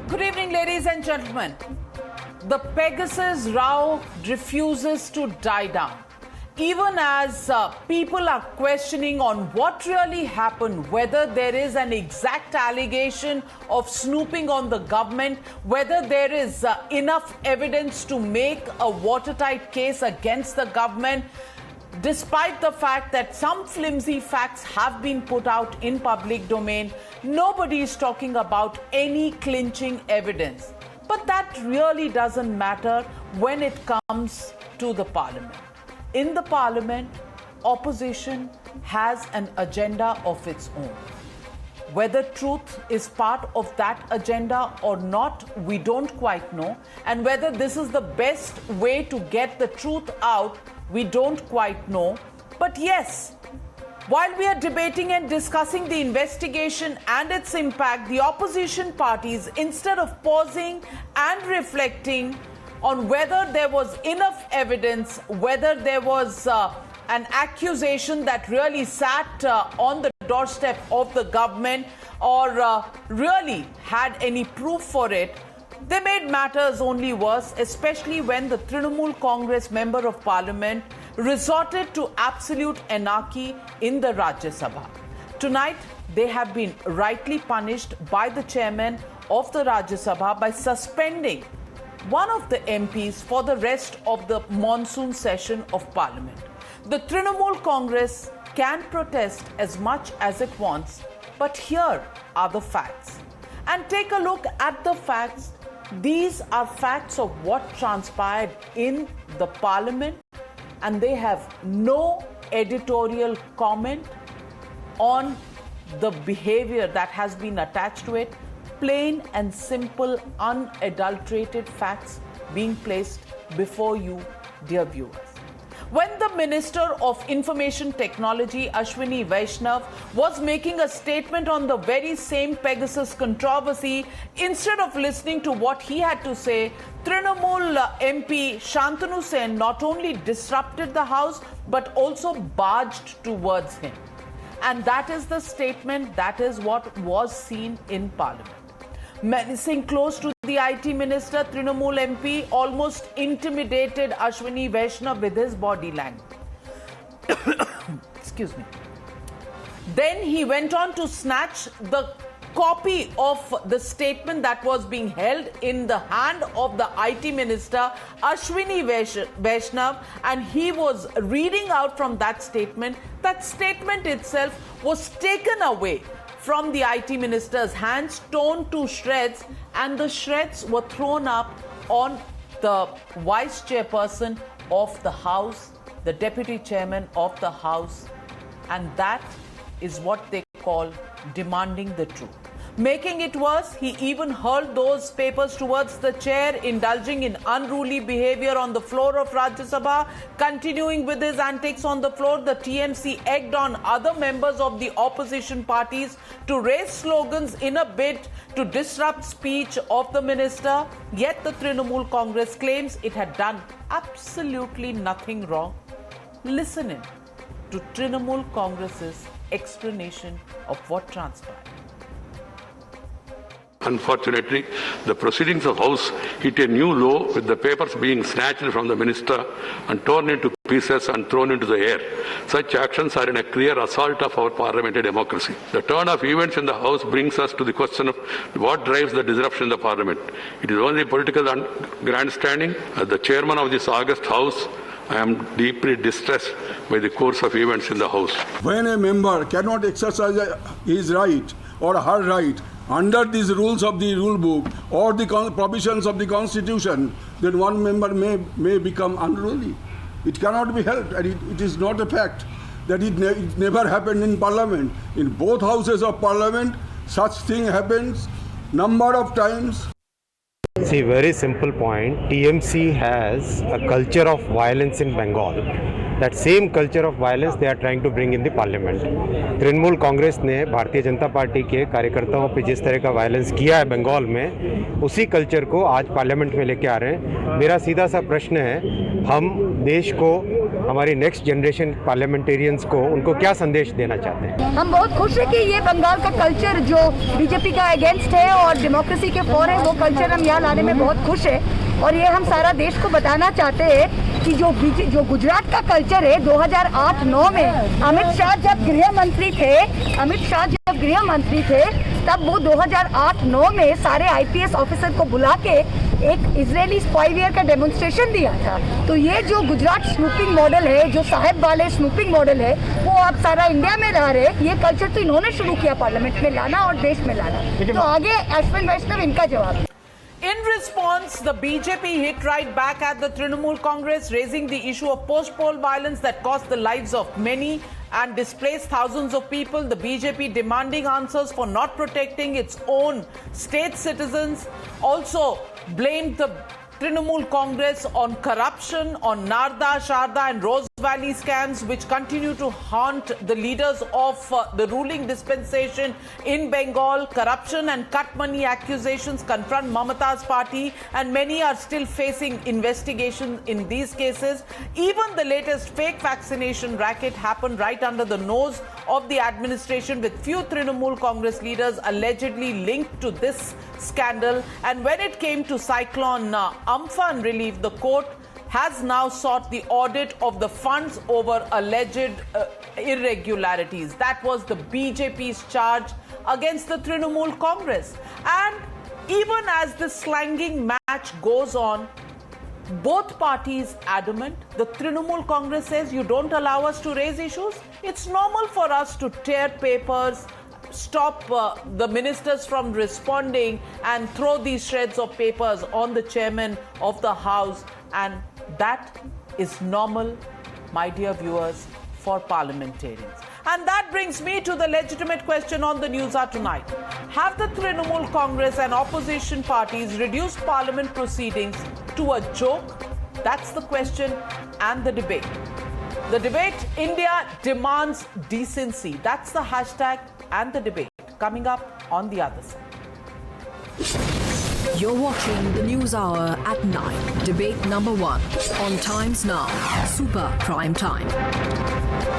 Good evening, ladies and gentlemen. The Pegasus row refuses to die down. Even as people are questioning on what really happened, whether there is an exact allegation of snooping on the government, whether there is enough evidence to make a watertight case against the government, despite the fact that some flimsy facts have been put out in public domain, nobody is talking about any clinching evidence. But that really doesn't matter when it comes to the parliament. In the parliament, opposition has an agenda of its own. Whether truth is part of that agenda or not, we don't quite know. And whether this is the best way to get the truth out, we don't quite know. But yes, while we are debating and discussing the investigation and its impact, the opposition parties, instead of pausing and reflecting on whether there was enough evidence, whether there was an accusation that really sat on the doorstep of the government or really had any proof for it, they made matters only worse, especially when the Trinamool Congress member of parliament resorted to absolute anarchy in the Rajya Sabha. Tonight, they have been rightly punished by the chairman of the Rajya Sabha by suspending one of the MPs for the rest of the monsoon session of parliament. The Trinamool Congress can protest as much as it wants, but here are the facts. And take a look at the facts. These are facts of what transpired in the parliament, and they have no editorial comment on the behavior that has been attached to it. Plain and simple, unadulterated facts being placed before you, dear viewers. When the Minister of Information Technology, Ashwini Vaishnav, was making a statement on the very same Pegasus controversy, instead of listening to what he had to say, Trinamool MP Shantanu Sen not only disrupted the House, but also barged towards him. And that is the statement, that is what was seen in Parliament. Menacing close to the IT Minister, Trinamool MP almost intimidated Ashwini Vaishnav with his body language. Excuse me. Then he went on to snatch the copy of the statement that was being held in the hand of the IT Minister, Ashwini Vaishnav, and he was reading out from that statement. That statement itself was taken away from the IT Minister's hands, torn to shreds, and the shreds were thrown up on the Vice Chairperson of the House, the Deputy Chairman of the House, and that is what they call demanding the truth. Making it worse, he even hurled those papers towards the chair, indulging in unruly behavior on the floor of Rajya Sabha. Continuing with his antics on the floor, the TMC egged on other members of the opposition parties to raise slogans in a bid to disrupt speech of the minister. Yet the Trinamool Congress claims it had done absolutely nothing wrong. Listen in to Trinamool Congress's explanation of what transpired. Unfortunately, the proceedings of House hit a new low with the papers being snatched from the minister and torn into pieces and thrown into the air. Such actions are in a clear assault of our parliamentary democracy. The turn of events in the House brings us to the question of what drives the disruption in the parliament. It is only political grandstanding. As the chairman of this august House, I am deeply distressed by the course of events in the House. When a member cannot exercise his right or her right under these rules of the rule book or the provisions of the Constitution, then one member may become unruly. It cannot be helped, and it is not a fact that it never happened in Parliament. In both houses of Parliament, such thing happens number of times. See, very simple point. TMC has a culture of violence in Bengal. that same culture of violence they are trying to bring in the parliament. Trinamool Congress ने Bharatiya Janata party के कार्यकर्ताओं पे जिस तरह का violence किया है बंगाल में, उसी कल्चर को आज पार्लियामेंट में लेके आ रहे हैं। मेरा सीधा सा प्रश्न है, हम देश को, हमारी नेक्स्ट जनरेशन पार्लियामेंटेरियंस को, उनको क्या संदेश देना चाहते हैं? हम बहुत खुश हैं कि ये बंगाल का कल्चर जो बीजेपी का अगेंस्ट है और डेमोक्रेसी के फॉर है, वो कल्चर हम यहाँ लाने में बहुत खुश है। और ये हम सारा देश को बताना चाहते हैं कि जो गुजरात का कल्चर है 2008-9 में अमित शाह जब गृह मंत्री थे तब वो 2008-9 में सारे आईपीएस ऑफिसर को बुला के एक इजरायली स्पाईवेयर का डेमोन्स्ट्रेशन दिया था। तो ये जो गुजरात स्नूपिंग मॉडल है, जो साहेब वाले स्नूपिंग मॉडल है, वो आप सारा इंडिया में ला रहे। ये कल्चर तो इन्होंने शुरू किया पार्लियामेंट में लाना और देश में लाना। तो आगे अश्विनी वैष्णव इनका जवाब। In response, the BJP hit right back at the Trinamool Congress, raising the issue of post-poll violence that cost the lives of many and displaced thousands of people. The BJP demanding answers for not protecting its own state citizens. Also blamed the Trinamool Congress on corruption, on Narda, Sharda and Rose Valley scams which continue to haunt the leaders of the ruling dispensation in Bengal. Corruption and cut money accusations confront Mamata's party and many are still facing investigation in these cases. Even the latest fake vaccination racket happened right under the nose of the administration, with few Trinamool Congress leaders allegedly linked to this scandal. And when it came to Cyclone Amphan relief, the court has now sought the audit of the funds over alleged irregularities. That was the BJP's charge against the Trinamool Congress. And even as the slanging match goes on, both parties adamant. The Trinamool Congress says, you don't allow us to raise issues. It's normal for us to tear papers, stop the ministers from responding and throw these shreds of papers on the chairman of the House. And that is normal, my dear viewers, for parliamentarians. And that brings me to the legitimate question on the Newshour tonight. Have the Trinamool Congress and opposition parties reduced parliament proceedings to a joke? That's the question and the debate. The debate, India demands decency. That's the hashtag and the debate. Coming up on the other side. You're watching the News Hour at 9. Debate number 1 on Times Now. Super Prime Time.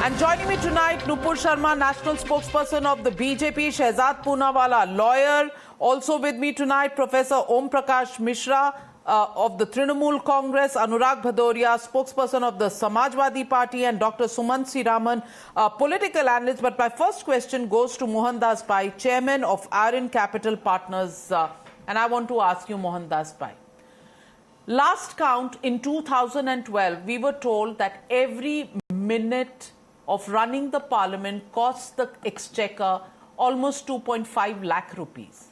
And joining me tonight, Nupur Sharma, national spokesperson of the BJP, Shehzad Poonawala, lawyer. Also with me tonight, Professor Om Prakash Mishra of the Trinamool Congress, Anurag Bhadoria, spokesperson of the Samajwadi Party, and Dr. Sumant Siraman, political analyst. But my first question goes to Mohandas Pai, chairman of Iron Capital Partners. And I want to ask you, Mohandas Pai. Last count in 2012, we were told that every minute of running the parliament costs the exchequer almost 2.5 lakh rupees.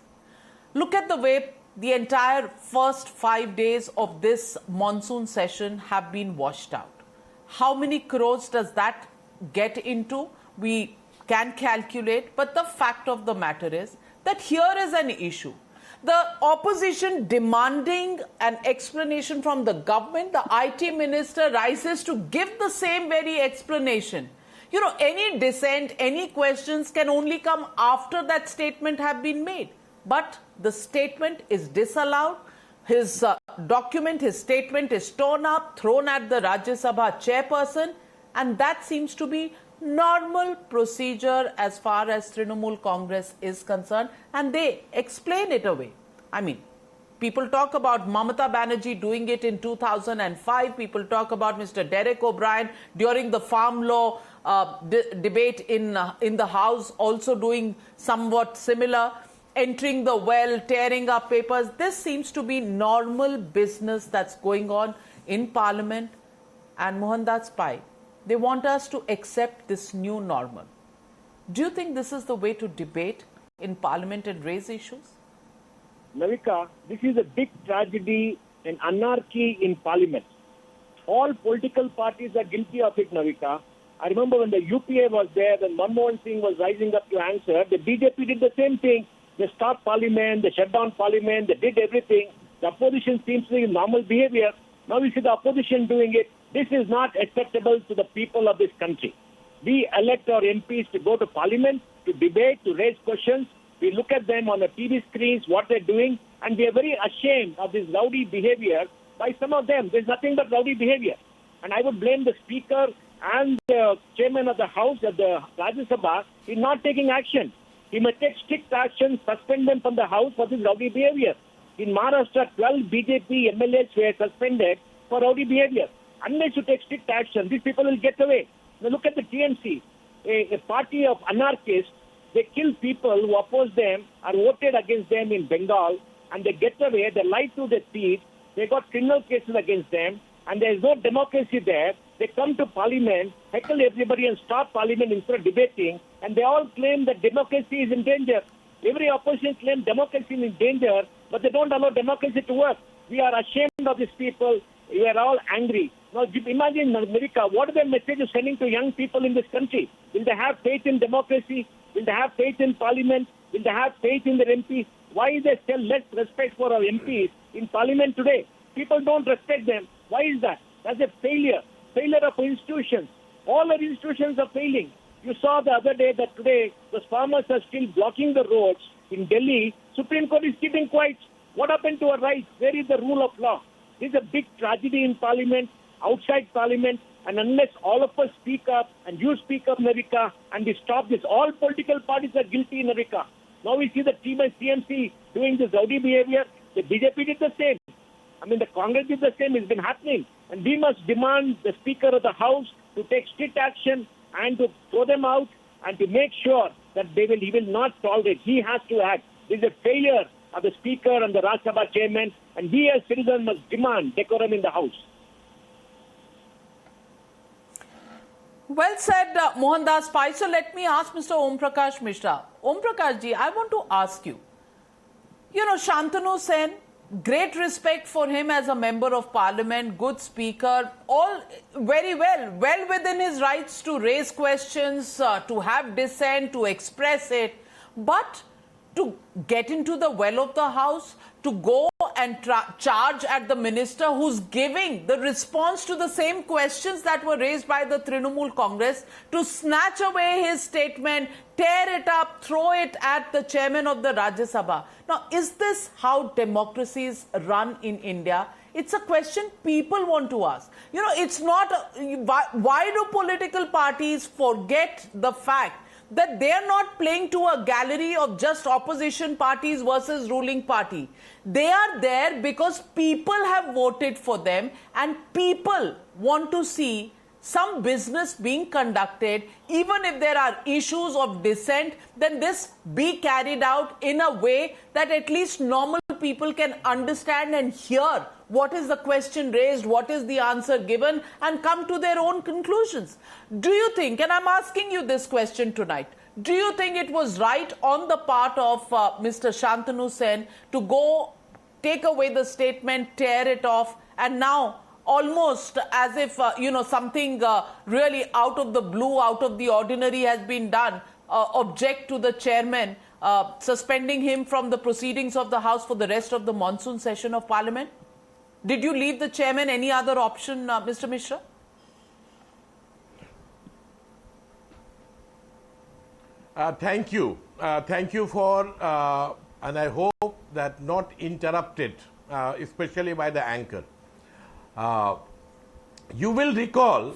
Look at the way the entire first 5 days of this monsoon session have been washed out. How many crores does that get into? We can calculate, but the fact of the matter is that here is an issue. The opposition demanding an explanation from the government, the IT minister rises to give the same very explanation. You know, any dissent, any questions can only come after that statement have been made. But the statement is disallowed. His document, his statement is torn up, thrown at the Rajya Sabha chairperson, and that seems to be normal procedure as far as Trinamool Congress is concerned, and they explain it away. I mean, people talk about Mamata Banerjee doing it in 2005. People talk about Mr. Derek O'Brien during the farm law debate in the House, also doing somewhat similar, entering the well, tearing up papers. This seems to be normal business that's going on in Parliament. And Mohandas Pai, they want us to accept this new normal. Do you think this is the way to debate in Parliament and raise issues? Navika, this is a big tragedy and anarchy in Parliament. All political parties are guilty of it, Navika. I remember when the UPA was there, when Manmohan Singh was rising up to answer, the BJP did the same thing. They stopped Parliament, they shut down Parliament, they did everything. The opposition seems to be in normal behavior. Now we see the opposition doing it. This is not acceptable to the people of this country. We elect our MPs to go to parliament, to debate, to raise questions. We look at them on the TV screens, what they're doing, and we are very ashamed of this rowdy behavior by some of them. There's nothing but rowdy behavior. And I would blame the Speaker and the Chairman of the House of the Rajya Sabha in not taking action. He must take strict action, suspend them from the House for this rowdy behavior. In Maharashtra, 12 BJP MLAs were suspended for rowdy behavior. Unless you take strict action, these people will get away. Now look at the TMC, a party of anarchists. They kill people who oppose them or voted against them in Bengal, and they get away. They lie to their teeth. They got criminal cases against them, and there is no democracy there. They come to parliament, heckle everybody and stop parliament instead of debating, and they all claim that democracy is in danger. Every opposition claims democracy is in danger, but they don't allow democracy to work. We are ashamed of these people. We are all angry. Now imagine, Navika, what are the messages sending to young people in this country? Will they have faith in democracy? Will they have faith in parliament? Will they have faith in their MPs? Why is there still less respect for our MPs in parliament today? People don't respect them. Why is that? That's a failure of institutions. All our institutions are failing. You saw the other day that today the farmers are still blocking the roads in Delhi. Supreme Court is keeping quiet. What happened to our rights? Where is the rule of law? This is a big tragedy in parliament, outside parliament, and unless all of us speak up, and you speak up, Navika, and we stop this, all political parties are guilty, Navika. Now we see the TMC doing this rowdy behavior. The BJP did the same. I mean, the Congress did the same. It's been happening. And we must demand the Speaker of the House to take strict action and to throw them out and to make sure that he will not tolerate. He has to act. This is a failure of the Speaker and the Rajya Sabha Chairman, and we as citizens must demand decorum in the House. Well said, Mohandas Pai. So let me ask Mr. Om Prakash Mishra. Om Prakash ji, I want to ask you, Shantanu Sen, great respect for him as a member of parliament, good speaker, all very well within his rights to raise questions, to have dissent, to express it, but to get into the well of the house, to go and charge at the minister who's giving the response to the same questions that were raised by the Trinamool Congress, to snatch away his statement, tear it up, throw it at the chairman of the Rajya Sabha. Now, is this how democracies run in India? It's a question people want to ask. It's not, why do political parties forget the fact that they are not playing to a gallery of just opposition parties versus ruling party? They are there because people have voted for them, and people want to see some business being conducted. Even if there are issues of dissent, then this be carried out in a way that at least normal people can understand and hear what is the question raised, what is the answer given, and come to their own conclusions. Do you think, and I'm asking you this question tonight, do you think it was right on the part of Mr. Shantanu Sen to go take away the statement, tear it off, and now almost as if, something really out of the blue, out of the ordinary has been done, object to the chairman, suspending him from the proceedings of the House for the rest of the monsoon session of Parliament? Did you leave the chairman any other option, Mr. Mishra? Thank you. Thank you for, and I hope that not interrupted, especially by the anchor. You will recall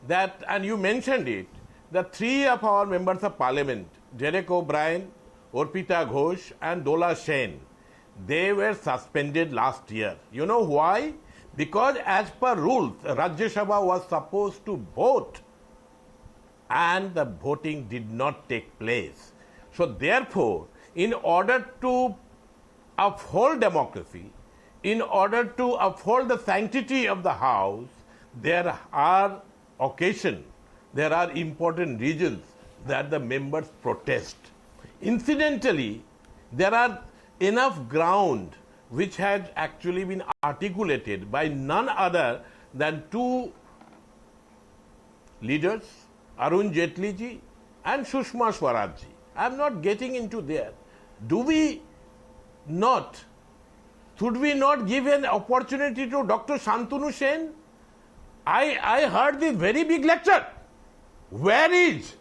that, and you mentioned it, the three of our members of parliament, Derek O'Brien, Orpita Ghosh, and Dola Sen, they were suspended last year. You know why? Because as per rules, Rajya Sabha was supposed to vote, and the voting did not take place. So therefore, in order to uphold democracy, in order to uphold the sanctity of the House, there are occasions, there are important reasons that the members protest. Incidentally, there are enough ground which had actually been articulated by none other than two leaders, Arun Jaitley ji and Sushma Swaraj ji. I am not getting into there. Should we not give an opportunity to Dr. Shantanu Sen? I heard this very big lecture. Where is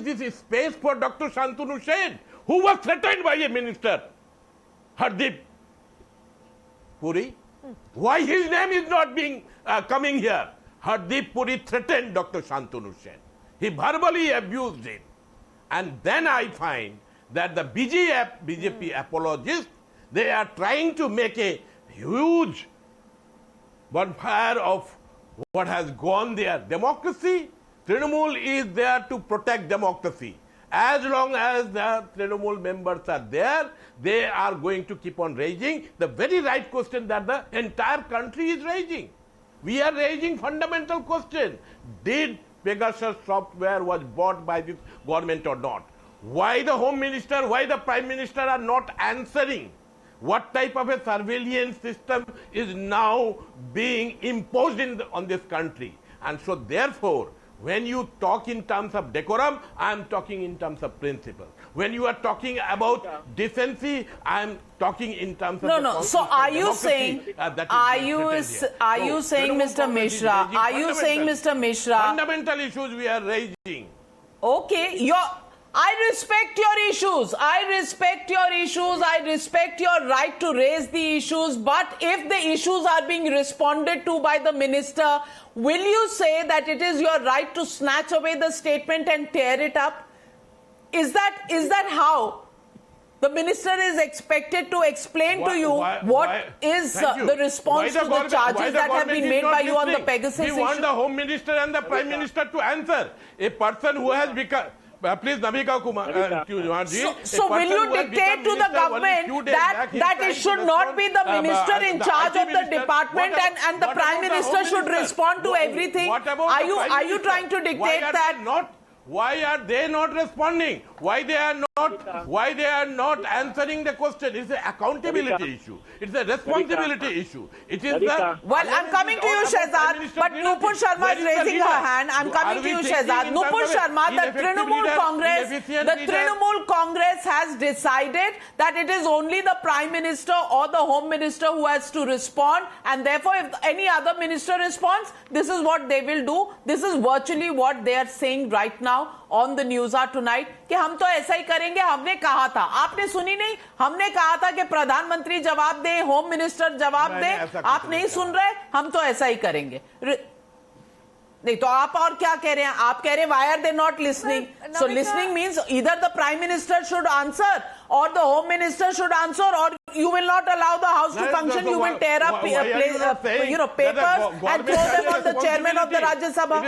this space for Dr. Shantanu Sen, who was threatened by a minister, Hardeep Puri? Why his name is not being coming here? Hardeep Puri threatened Dr. Shantanu Sen. He verbally abused him. And then I find that the BJP apologists, they are trying to make a huge bonfire of what has gone there. Democracy, Trinamool is there to protect democracy. As long as the Trinamool members are there, they are going to keep on raising the very right question that the entire country is raising. We are raising fundamental question. Did Pegasus software was bought by this government or not? Why the Home Minister, why the Prime Minister are not answering? What type of a surveillance system is now being imposed on this country? And so therefore, when you talk in terms of decorum, I am talking in terms of principle. When you are talking about decency, I am talking in terms of no. So are you saying? Are you saying, Mr. Mishra? Are you saying, Mr. Mishra? Fundamental issues we are raising. Okay, I respect your issues. I respect your issues. I respect your right to raise the issues. But if the issues are being responded to by the minister, will you say that it is your right to snatch away the statement and tear it up? Is that how the minister is expected to explain to you what is the response to the charges that have been made by you on the Pegasus issue? We want the Home Minister and the Prime Minister to answer. A person who has become... please, Navika Kumar. So will you dictate to the government that it should not be the minister in charge of the department and the Prime Minister should respond to everything? Are you trying to dictate that? Why are they not responding? Why they are not answering the question? It's an accountability issue. It's a responsibility issue. It is the... Well, I'm coming to you, Shehzad, but Nupur Sharma is raising her hand. I'm coming to you, Shehzad. Nupur Sharma, the Trinamool Congress has decided that it is only the Prime Minister or the Home Minister who has to respond, and therefore if any other minister responds, this is what they will do. This is virtually what they are saying right now on the Newshour tonight कि हम तो ऐसा ही करेंगे. हमने कहा था, आपने सुनी नहीं? हमने कहा था कि प्रधानमंत्री जवाब दे, होम मिनिस्टर जवाब दे. आप नहीं सुन रहे? हम तो ऐसा ही करेंगे. नहीं तो आप और क्या कह रहे हैं? आप कह रहे हैं why are they not listening? So listening means either the Prime Minister should answer or the Home Minister should answer, or you will not allow the House to function. You will tear up papers and throw them on the chairman of the Rajya Sabha.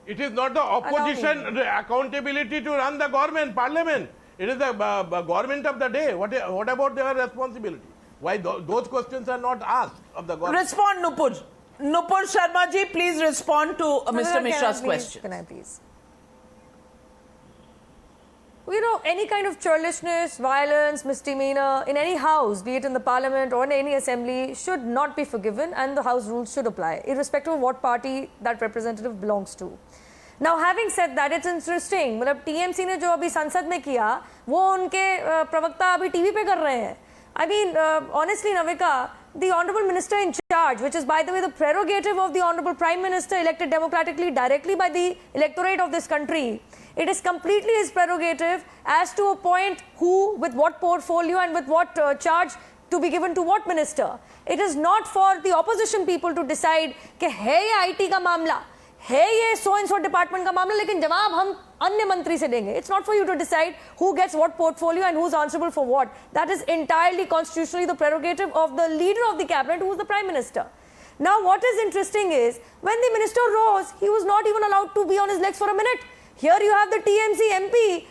It is not the opposition accountability to run the government, parliament. It is the government of the day. What about their responsibility? Why those questions are not asked of the government? Respond, Nupur. Nupur Sharma ji, please respond to Mr. Mishra's question. Can I please? You know, any kind of churlishness, violence, misdemeanor in any house, be it in the parliament or in any assembly, should not be forgiven, and the house rules should apply, irrespective of what party that representative belongs to. Now, having said that, it's interesting. मतलब TMC ने जो अभी संसद में किया, वो उनके प्रवक्ता अभी TV पे कर रहे हैं. I mean, honestly, Navika, the Honourable Minister in charge, which is, by the way, the prerogative of the Honourable Prime Minister elected democratically directly by the electorate of this country, it is completely his prerogative as to appoint who, with what portfolio and with what charge to be given to what minister. It is not for the opposition people to decide कि है ये IT का मामला, है ये so and so department का मामला, लेकिन जवाब हम अन्य मंत्री से देंगे. It's not for you to decide who gets what portfolio and who's answerable for what. That is entirely constitutionally the prerogative of the leader of the cabinet, who is the Prime Minister. Now, what is interesting is, when the minister rose, he was not even allowed to be on his legs for a minute. Here you have the TMC MP,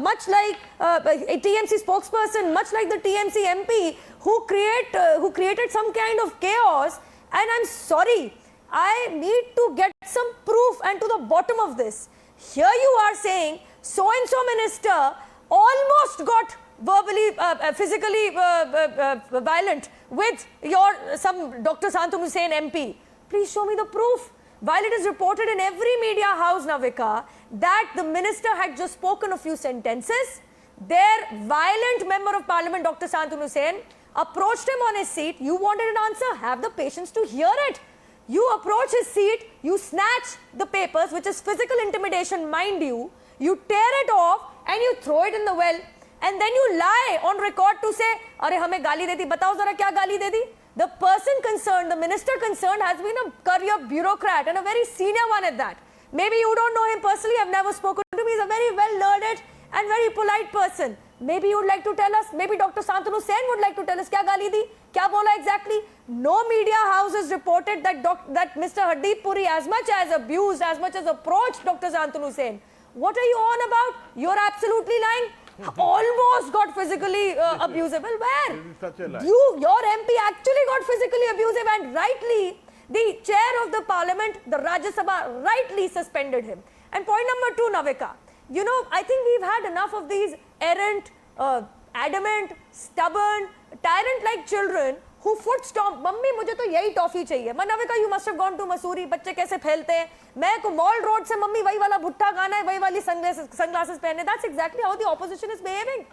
much like a TMC spokesperson, much like the TMC MP, who created some kind of chaos. And I'm sorry, I need to get some proof and to the bottom of this. Here you are saying so-and-so minister almost got verbally, physically violent with some Dr. Shantanu Sen MP. Please show me the proof. While it is reported in every media house, Navika, that the minister had just spoken a few sentences, their violent member of parliament, Dr. Shantanu Sen, approached him on his seat. You wanted an answer, have the patience to hear it. You approach his seat, you snatch the papers, which is physical intimidation, mind you. You tear it off and you throw it in the well. And then you lie on record to say, "Arey hame gali de di, batao zara kya gali de di?" The person concerned, the minister concerned, has been a career bureaucrat and a very senior one at that. Maybe you don't know him personally, I've never spoken to him. He's a very well-learned and very polite person. Maybe you would like to tell us, maybe Dr. Shantanu Sen would like to tell us, kya gali di? Kya bola exactly? No media house has reported that Mr. Hardeep Puri as much as abused, as much as approached Dr. Shantanu Sen. What are you on about? You're absolutely lying. Almost got physically abusive. Well, where? Such a lie. Your MP actually got physically abusive, and rightly, the chair of the parliament, the Rajya Sabha, rightly suspended him. And point number 2, Navika, you know, I think we've had enough of these errant, adamant, stubborn, tyrant-like children who foot stomp. Mummy, मुझे तो यही toffee चाहिए. Navika, you must have gone to Mussoorie. बच्चे कैसे फैलते हैं? मैं को मॉल रोड से मम्मी वही वाला भुट्टा गाना है, वही वाली sunglasses पहने. That's exactly how the opposition is behaving.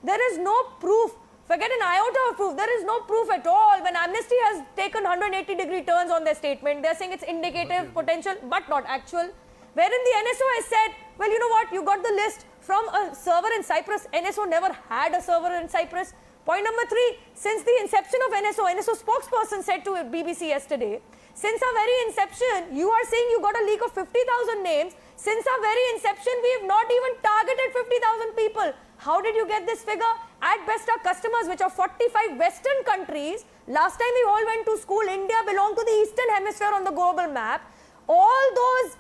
There is no proof. Forget an iota of proof. There is no proof at all. When Amnesty has taken 180-degree turns on their statement, they're saying it's indicative, potential, but not actual. Wherein the NSO has said, well, you know what? You got the list from a server in Cyprus. NSO never had a server in Cyprus. Point number 3, since the inception of NSO spokesperson said to BBC yesterday, since our very inception, you are saying you got a leak of 50,000 names. Since our very inception, we have not even targeted 50,000 people. How did you get this figure? At best, our customers, which are 45 Western countries, last time we all went to school, India belonged to the Eastern Hemisphere on the global map. All those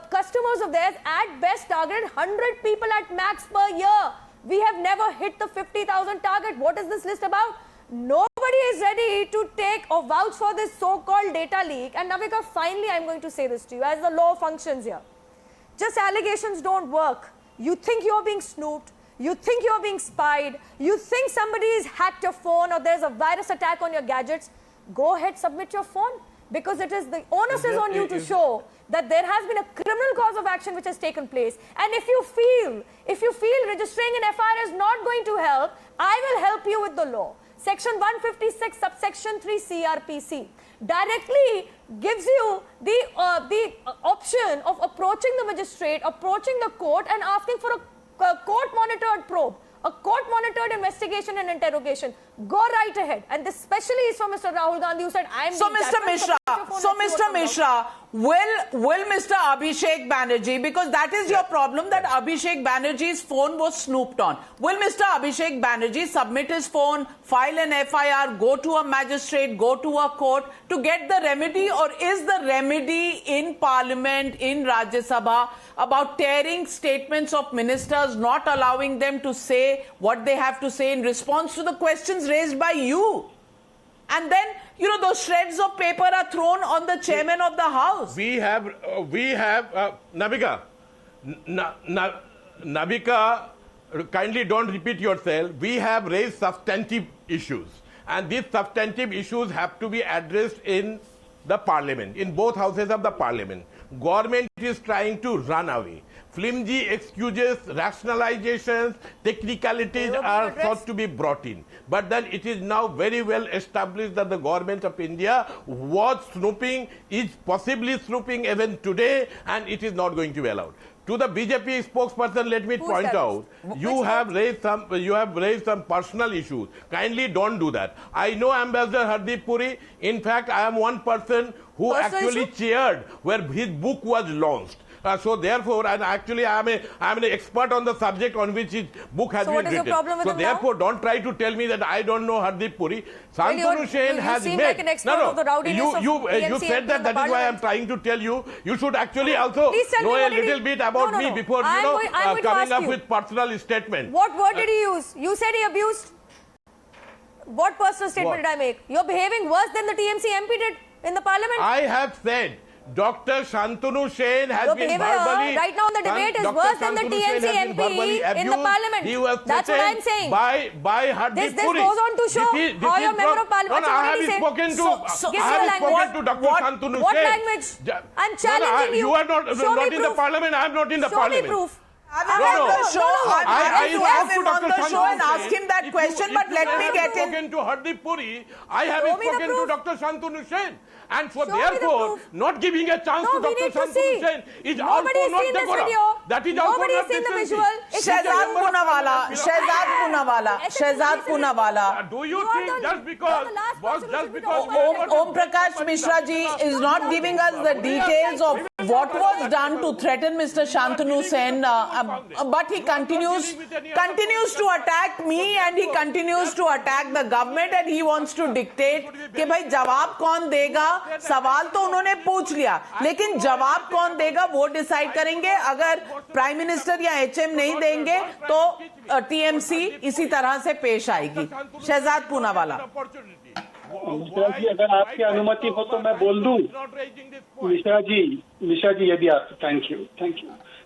customers of theirs, at best, targeted 100 people at max per year. We have never hit the 50,000 target. What is this list about? Nobody is ready to take or vouch for this so-called data leak. And Navika, finally, I'm going to say this to you, as the law functions here. Just allegations don't work. You think you're being snooped. You think you're being spied. You think somebody has hacked your phone or there's a virus attack on your gadgets. Go ahead, submit your phone. Because it is the onus is on you to show that there has been a criminal cause of action which has taken place. And if you feel registering an FIR is not going to help, I will help you with the law. Section 156, subsection 3 CRPC directly gives you the option of approaching the magistrate, approaching the court and asking for a court-monitored probe, a court-monitored investigation and interrogation. Go right ahead. And this especially is for Mr. Rahul Gandhi, who said, I am So, Mr. Mishra, will Mr. Abhishek Banerjee, because that is your problem, that Abhishek Banerjee's phone was snooped on. Will Mr. Abhishek Banerjee submit his phone, file an FIR, go to a magistrate, go to a court to get the remedy? Or is the remedy in Parliament, in Rajya Sabha, about tearing statements of ministers, not allowing them to say what they have to say in response to the questions raised by you? And then, you know, those shreds of paper are thrown on the chairman of the house. We have Navika, Navika, kindly don't repeat yourself. We have raised substantive issues, and these substantive issues have to be addressed in the parliament, in both houses of the parliament. Government is trying to run away. Flimsy excuses, rationalizations, technicalities are thought to be brought in. But then it is now very well established that the government of India was snooping, is possibly snooping even today, and it is not going to be allowed. To the BJP spokesperson, let me point out, you have raised some personal issues. Kindly don't do that. I know Ambassador Hardeep Puri. In fact, I am one person who actually cheered where his book was launched. So therefore, and actually I am an expert on the subject on which his book has been written. Your problem with so therefore, don't try to tell me that I don't know Hardeep Puri. Shantanu Sen has made. Like an expert of the rowdiness of you said that. That is why I am trying to tell you. You should actually also know a little bit about me before coming up with personal statement. What word did he use? You said he abused. What personal statement did I make? You're behaving worse than the TMC MP did in the parliament. I have said Dr. Shantanu Sen has been verbally... Right now in the debate is worse than the TMC MP in the parliament. He was That's what I'm saying. By Hardeep Puri. This goes on to show how your member of parliament I have spoken to Dr. Shantanu Sen. What language? I'm challenging you. You are not in the parliament, I am not in the parliament. Show me proof. Have him on the show. I to have him spoke on to the Dr. show and Shantanu ask Sen. him that question, but let me get in. Spoken to Hardeep Puri, I have Show me the spoken to proof. Dr. Shantanu Sen. And so Show me the therefore, proof. not giving a chance No, to we Dr. need to Shantanu see. Sen is Nobody also has not seen this decorum. video. That is also Nobody has not seen the decency. visual. It's Shehzad Poonawala, Shehzad Poonawala, Shehzad Poonawala. Do you You are think the- just because you are the last was person just who should be because talking. Om Prakash Mishra ji is not giving us the details of what was done to threaten Mr. Shantanu Sen, but he continues to attack me and he continues to attack the government and he wants to dictate कि भाई जवाब कौन देगा. सवाल तो उन्होंने पूछ लिया, लेकिन जवाब कौन देगा वो डिसाइड करेंगे. अगर प्राइम मिनिस्टर या एचएम नहीं देंगे तो टीएमसी इसी तरह से पेश आएगी. शहजाद पूनावाला. मिश्रा जी, अगर आपकी अनुमति हो तो मैं बोल दूं. मिश्रा जी यदि आप thank you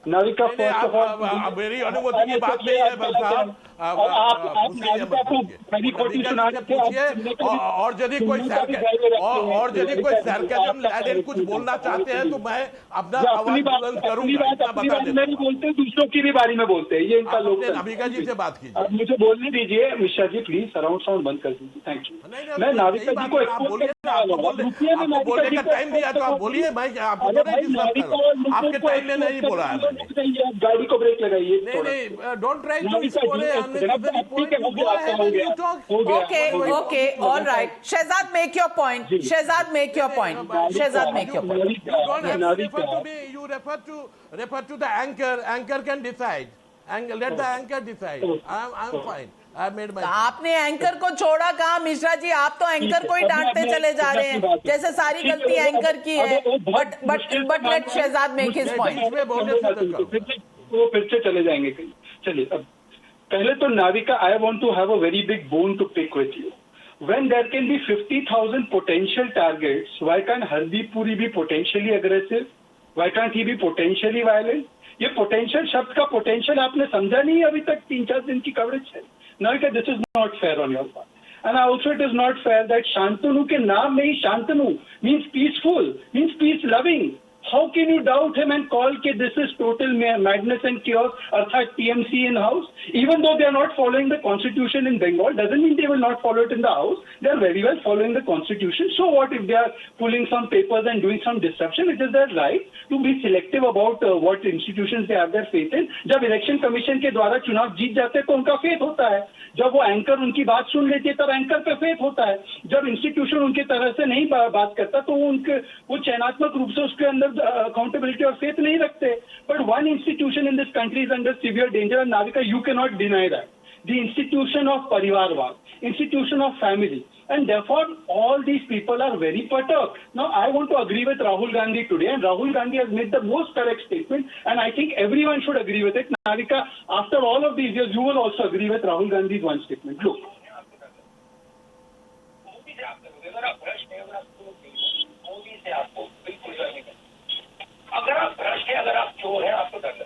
Navika, first of all मेरी अनुमति की बात नहीं है भाई साहब. आप नाविका को मेरी खोटी सुना पूछिए और यदि कोई सरकाजम कुछ बोलना चाहते हैं तो मैं अपना आवाज बुलंद करूंगा. अपनी बात नहीं बोलते, दूसरों की भी बारी में बोलते हैं. ये इनका लोग. नविका जी से बात कीजिए. अब मुझे बोलने दीजिए. Mishra ji please surround sound बंद कर दीजिए. Thank you. मैं नाविका जी को बोलने का टाइम दिया तो आप बोलिए. मैं आपके टाइम में नहीं बोला है. गाड़ी को ब्रेक लगाइए. नहीं, don't try to Okay, all right. Shehzad, make your point. Shehzad, make your point. Shehzad, make your point. You don't have to refer to me. You refer to the anchor. Anchor can decide. And let the anchor decide. I'm fine. I made my. आपने anchor को छोड़ा कहाँ मिश्रा जी? आप तो anchor को ही डांटते चले जा रहे हैं जैसे सारी गलती एंकर की है. But let Shehzad make his point. वो फिर से चले जाएंगे कहीं. चलिए, अब पहले तो Navika, I want to have a very big bone to pick with you. When there can be 50,000 potential targets, why can't Hardeep Puri be potentially aggressive? Why can't he be potentially violent? ये potential शब्द का potential आपने समझा नहीं अभी तक. 3-4 दिन की कवरेज है. Navika, this is not fair on your part. And also it is not fair that Shantanu के नाम में ही Shantanu means peaceful, means peace loving. How can you doubt him and call that this is total madness and chaos, अर्थात TMC in house? Even though they are not following the constitution in Bengal, doesn't mean they will not follow it in the house. They are very well following the constitution. So what if they are pulling some papers and doing some disruption? It is their right to be selective about what institutions they have their faith in. जब election commission के द्वारा चुनाव जीत जाते हैं तो उनका faith होता है. जब वो एंकर उनकी बात सुन लेती है तब एंकर पे फेथ होता है. जब इंस्टीट्यूशन उनकी तरह से नहीं बात करता तो वो चयनात्मक रूप से उसके अंदर accountability और faith नहीं रखते. But one institution in this country is under severe danger, and Navika, you cannot deny that. The institution of Parivarwad, institution of family, and therefore all these people are very perturbed. Now I want to agree with Rahul Gandhi today, and Rahul Gandhi has made the most correct statement, and I think everyone should agree with it. Navika, after all of these years, you will also agree with Rahul Gandhi's one statement. Look. अगर आप भ्रष्ट हैं, अगर आप चोर हैं, आपको डर लगता.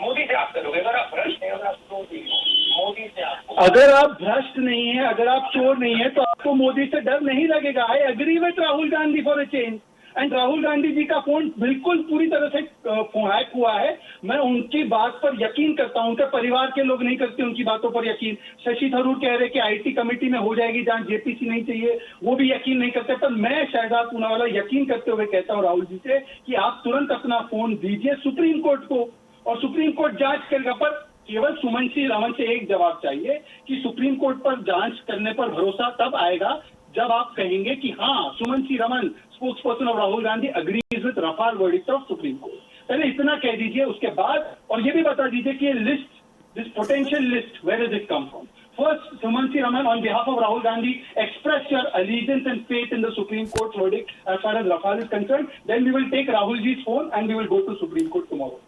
मोदी से आप करोगे. अगर आप भ्रष्ट हैं, अगर आप चोर नहीं हो, मोदी से आपको. अगर आप भ्रष्ट नहीं है, अगर आप चोर नहीं है, तो आपको मोदी से डर नहीं लगेगा. I agree with Rahul Gandhi for a change. And Rahul Gandhi ji का फोन बिल्कुल पूरी तरह से हैक हुआ है. मैं उनकी बात पर यकीन करता हूं. उनके परिवार के लोग नहीं करते उनकी बातों पर यकीन. शशि थरूर कह रहे कि आईटी कमेटी में हो जाएगी जहां जेपीसी नहीं चाहिए, वो भी यकीन नहीं करते. पर मैं शहजाद पूनावाला यकीन करते हुए कहता हूं राहुल जी से कि आप तुरंत अपना फोन दीजिए सुप्रीम कोर्ट को और सुप्रीम कोर्ट जांच करेगा. पर केवल सुमन सिंह रमन से एक जवाब चाहिए कि सुप्रीम कोर्ट पर जांच करने पर भरोसा तब आएगा जब आप कहेंगे कि हाँ, Suman Singh Raman, spokesperson of Rahul Gandhi, agrees with Rafale verdict of Supreme Court. पहले इतना कह दीजिए, उसके बाद और ये भी बता दीजिए कि ये list, this potential list, where does it come from? First, Sumansi Raman, on behalf of Rahul Gandhi, express your allegiance and faith in the Supreme Court's verdict as far as Rafale is concerned. Then we will take Rahul ji's phone and we will go to Supreme Court tomorrow.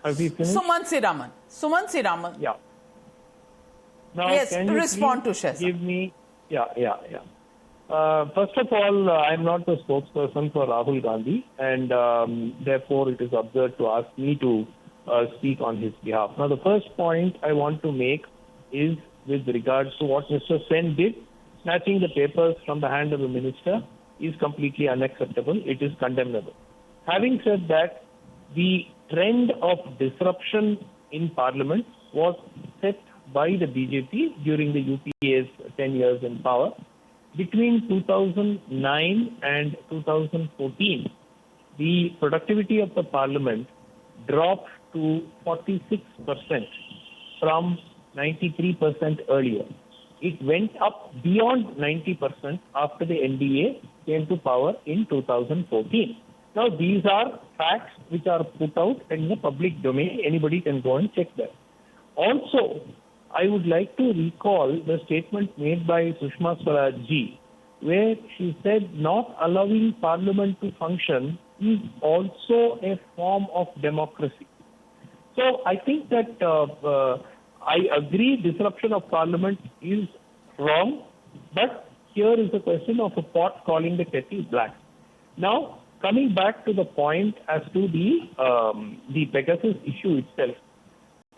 Have we finished? Sumansi Raman. Yeah. Now, yes, can you respond to please Shehzad. give me. Yeah. First of all, I'm not the spokesperson for Rahul Gandhi, and therefore it is absurd to ask me to speak on his behalf. Now, the first point I want to make is with regards to what Mr. Sen did. Snatching the papers from the hand of the minister is completely unacceptable. It is condemnable. Having said that, the trend of disruption in Parliament was set by the BJP during the UPA's 10 years in power. Between 2009 and 2014, the productivity of the Parliament dropped to 46% from 93% earlier. It went up beyond 90% after the NDA came to power in 2014. Now, these are facts which are put out in the public domain. Anybody can go and check that. Also, I would like to recall the statement made by Sushma Swaraj ji, where she said not allowing Parliament to function is also a form of democracy. So I think that I agree disruption of Parliament is wrong, but here is the question of a pot calling the kettle black. Now, coming back to the point as to the Pegasus issue itself,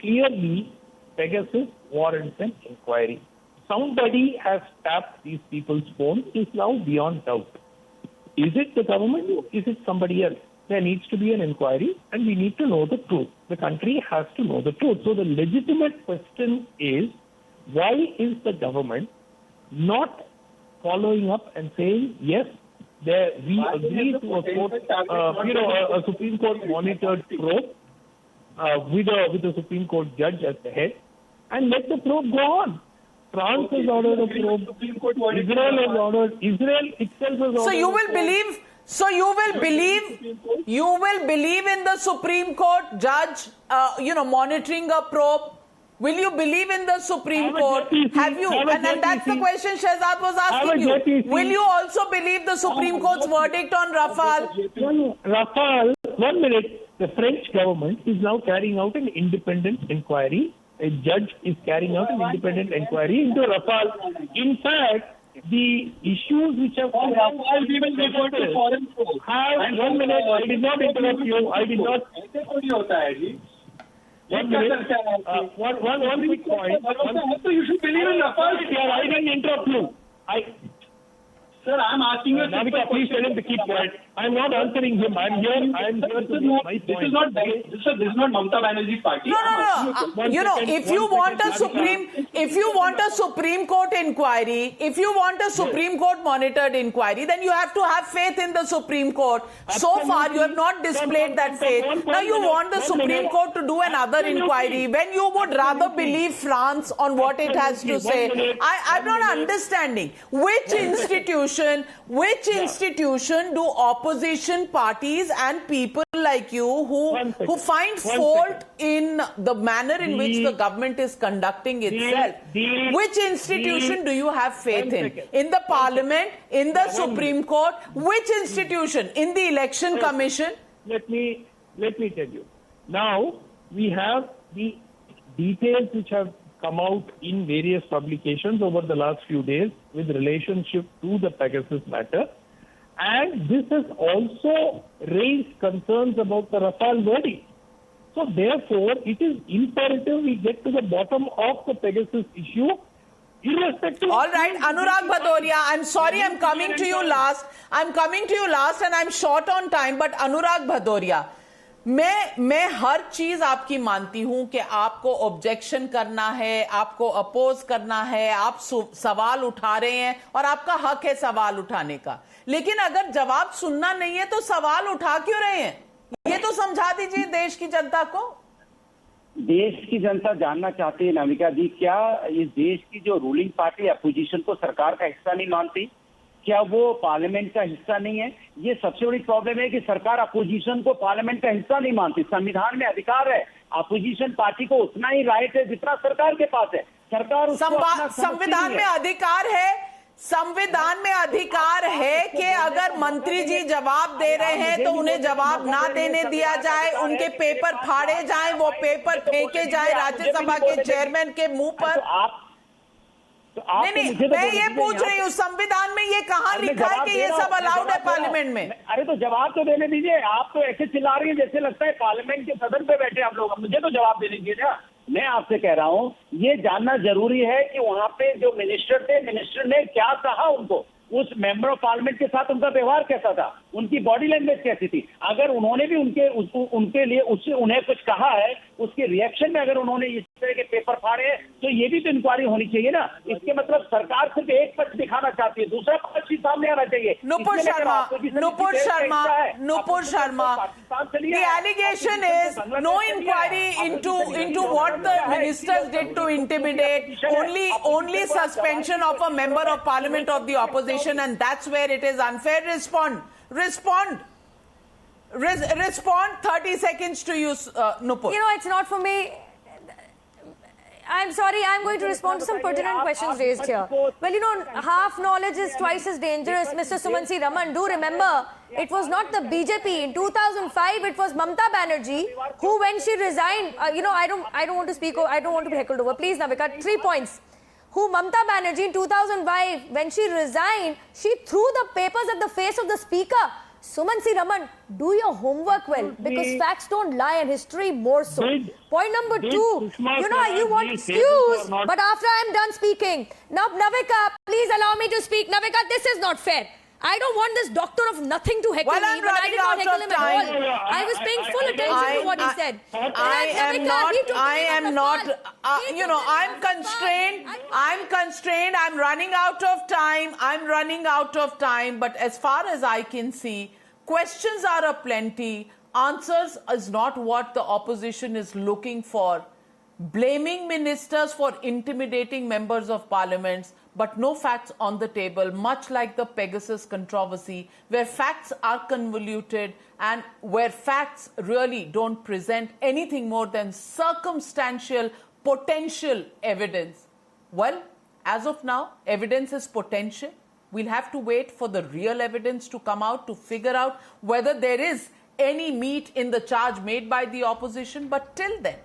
clearly Pegasus warrants an inquiry. Somebody has tapped these people's phones is now beyond doubt. Is it the government or is it somebody else? There needs to be an inquiry and we need to know the truth. The country has to know the truth. So the legitimate question is, why is the government not following up and saying, yes, we agree to a Supreme Court monitored probe with a Supreme Court judge at the head, and let the probe go on. France has ordered a probe. Israel has ordered. Israel itself has ordered. So you will believe. So you will believe in the Supreme Court judge, monitoring a probe. Will you believe in the Supreme Court? Have you? And that's the question Shehzad was asking you. Will you also believe the Supreme Court's verdict on Rafale? Rafale, 1 minute. The French government is now carrying out an independent inquiry. A judge is carrying out an independent inquiry into Rafale. In fact, the issues which have come up, we will refer to foreign court. 1 minute, I did not interrupt you. I did not. 1 minute. One quick point. So you should believe in Rafale. I didn't interrupt you. Sir, I'm asking you. Navika, please tell him to keep quiet. I'm not answering him. I'm here to make my point. This is not Mamata Banerjee's party. No. If you want a Supreme Court inquiry, if you want a Supreme Court monitored inquiry, then you have to have faith in the Supreme Court. So far, you have not displayed that faith. Now you want the Supreme Court to do another inquiry when you would rather believe France on what it has to say. I'm not understanding which institution do opposition parties and people like you who find fault in the manner in which the government is conducting itself. Which institution do you have faith in? In the Parliament? In the Supreme Court? Which institution? In the Election Commission? Let me tell you. Now, we have the details which have come out in various publications over the last few days with relationship to the Pegasus matter. And this has also raised concerns about the Rafale verdict. So therefore, it is imperative we get to the bottom of the Pegasus issue, irrespective. All right, Anurag Bhadoria, I'm sorry I'm coming to you last and I'm short on time, but Anurag Bhadoria, मैं हर चीज आपकी मानती हूं कि आपको objection करना है, आपको अपोज करना है, आप सवाल उठा रहे हैं और आपका हक है सवाल उठाने का, लेकिन अगर जवाब सुनना नहीं है तो सवाल उठा क्यों रहे हैं? ये तो समझा दीजिए देश की जनता को। देश की जनता जानना चाहती है नाविका जी, क्या इस देश की जो रूलिंग पार्टी अपोजिशन को सरकार का हिस्सा नहीं मानती? क्या वो पार्लियामेंट का हिस्सा नहीं है? ये सबसे बड़ी प्रॉब्लम है कि सरकार अपोजिशन को पार्लियामेंट का हिस्सा नहीं मानती। संविधान में अधिकार है, अपोजिशन पार्टी को उतना ही राइट है जितना सरकार के पास है। सरकार संविधान में अधिकार है, संविधान में अधिकार है कि अगर मंत्री जी जवाब दे रहे हैं तो उन्हें जवाब ना देने दिया जाए, उनके पेपर फाड़े जाएं, वो पेपर फेंके जाए राज्यसभा के चेयरमैन के मुंह पर। नहीं, मैं ये पूछ रही हूँ, संविधान में ये कहाँ लिखा है कि ये सब अलाउड है पार्लियामेंट में? अरे तो जवाब तो देने दीजिए। आप तो ऐसे चिल्ला रही हैं जैसे लगता है पार्लियामेंट के सदन पे बैठे हम लोग। मुझे तो जवाब देने दीजिए ना। मैं आपसे कह रहा हूँ, ये जानना जरूरी है कि वहां पे जो मिनिस्टर थे, मिनिस्टर ने क्या कहा उनको। उस मेंबर ऑफ पार्लियामेंट के साथ उनका व्यवहार कैसा था, उनकी बॉडी लैंग्वेज कैसी थी। अगर उन्होंने भी उनके लिए उन्हें कुछ कहा है, उसके रिएक्शन में अगर उन्होंने इस तरह के पेपर फाड़े हैं, तो ये भी तो इंक्वायरी होनी चाहिए ना। इसके मतलब सरकार सिर्फ एक पक्ष दिखाना चाहती है, दूसरा पक्ष भी सामने आना चाहिए। Nupur Sharma, the allegation is no inquiry into what the ministers did to intimidate, only suspension of a member of parliament of the opposition, and that's where it is unfair. Respond. 30 seconds to you, Nupur. You know, it's not for me. I'm sorry, I'm going to respond to some pertinent questions raised here. Well, you know, half knowledge is twice as dangerous, Mr. Sumansi Raman. Do remember, it was not the BJP. In 2005, it was Mamata Banerjee who, when she resigned, I don't want to speak, I don't want to be heckled over. Please, Navika, 3 points. Who Mamata Banerjee in 2005, when she resigned, she threw the papers at the face of the speaker. Sumansi Raman, do your homework well, because facts don't lie and history more so. Point number 2, you want excuse, but after I'm done speaking. Now, Navika, please allow me to speak. Navika, this is not fair. I don't want this doctor of nothing to heckle me, but I did not heckle him at all. I was paying full attention to what he said. I'm constrained. I'm running out of time. But as far as I can see, questions are aplenty. Answers is not what the opposition is looking for. Blaming ministers for intimidating members of parliament, but no facts on the table, much like the Pegasus controversy, where facts are convoluted and where facts really don't present anything more than circumstantial potential evidence. Well, as of now, evidence is potential. We'll have to wait for the real evidence to come out to figure out whether there is any meat in the charge made by the opposition. But till then,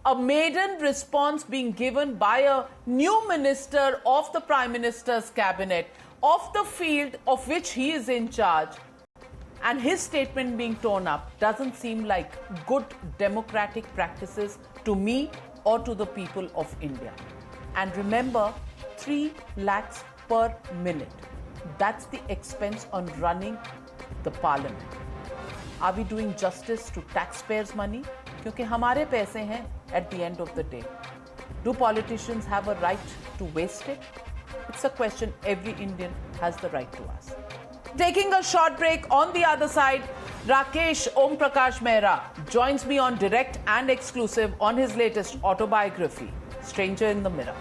a maiden response being given by a new minister of the Prime Minister's cabinet, of the field of which he is in charge, and his statement being torn up doesn't seem like good democratic practices to me or to the people of India. And remember, 3 lakhs per minute. That's the expense on running the parliament. Are we doing justice to taxpayers' money? क्योंकि हमारे पैसे हैं at the end of the day. Do politicians have a right to waste it? It's a question every Indian has the right to ask. Taking a short break, on the other side, Rakesh Om Prakash Mehra joins me on direct and exclusive on his latest autobiography, Stranger in the Mirror.